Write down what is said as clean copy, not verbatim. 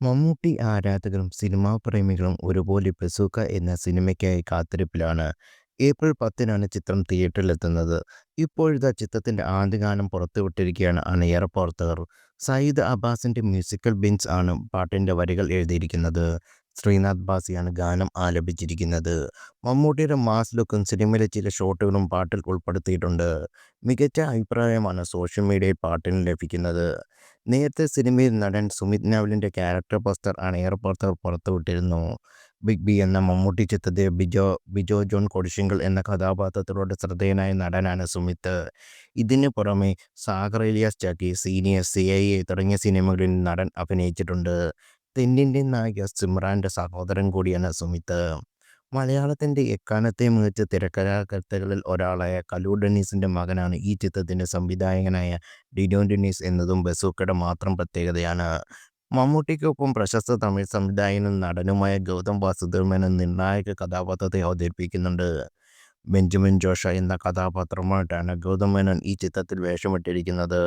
മമ്മൂട്ടി ആരാധകരും സിനിമാ പ്രേമികളും ഒരുപോലെ ബസൂക്ക എന്ന സിനിമയ്ക്കായി കാത്തിരിപ്പിലാണ്. ഏപ്രിൽ 10-നാണ് ചിത്രം തിയേറ്ററിലെത്തുന്നത്. ഇപ്പോഴിതാ ചിത്രത്തിന്റെ ആദ്യ ഗാനം പുറത്തുവിട്ടിരിക്കുകയാണ് അണിയറ പ്രവർത്തകർ. സയ്യിദ് അബ്ബാസിന്റെ മ്യൂസിക്കൽ ബിൻസ് ആണ് പാട്ടിന്റെ വരികൾ എഴുതിയിരിക്കുന്നത്. ശ്രീനാഥ് ബാസിയാണ് ഗാനം ആലപിച്ചിരിക്കുന്നത്. മമ്മൂട്ടിയുടെ മാസ് ലുക്കും സിനിമയിലെ ചില ഷോട്ടുകളും പാട്ടിൽ ഉൾപ്പെടുത്തിയിട്ടുണ്ട്. മികച്ച അഭിപ്രായമാണ് സോഷ്യൽ മീഡിയയിൽ പാട്ടിന് ലഭിക്കുന്നത്. നേരത്തെ സിനിമയിൽ നടൻ സുമിത് നാവലിന്റെ ക്യാരക്ടർ പോസ്റ്റർ അണിയറ പ്രവർത്തകർ പുറത്തുവിട്ടിരുന്നു. ബിഗ് ബി എന്ന മമ്മൂട്ടി ചിത്രത്തിൽ ബിജോ ജോൺ കൊടുശിങ്കൽ എന്ന കഥാപാത്രത്തിലൂടെ ശ്രദ്ധേയനായ നടനാണ് സുമിത്. ഇതിനു പുറമെ സാഗർ ഇലിയാസ് ചാക്കി, സീനിയർ, CIA തുടങ്ങിയ സിനിമകളിൽ നടൻ അഭിനയിച്ചിട്ടുണ്ട്. തെന്നിന്ത്യൻ നായിക സിമ്രാന്റെ സഹോദരൻ കൂടിയാണ് സുമിത്. മലയാളത്തിന്റെ എക്കാലത്തെയും മികച്ച തിരക്കഥാകൃത്തുക്കളിൽ ഒരാളായ കലൂർ ഡെന്നീസിന്റെ മകനാണ് ഈ ചിത്രത്തിന്റെ സംവിധായകനായ ഡിനോ ഡെന്നീസ് എന്നതും ബസൂക്കയുടെ മാത്രം പ്രത്യേകതയാണ്. മമ്മൂട്ടിക്കൊപ്പം പ്രശസ്ത തമിഴ് സംവിധായകനും നടനുമായ ഗൗതം വാസുദേവ് മേനോൻ നിർണായക കഥാപാത്രത്തെ അവതരിപ്പിക്കുന്നുണ്ട്. ബെഞ്ചമിൻ ജോഷ എന്ന കഥാപാത്രമായിട്ടാണ് ഗൗതം മേനോൻ ഈ ചിത്രത്തിൽ വേഷമിട്ടിരിക്കുന്നത്.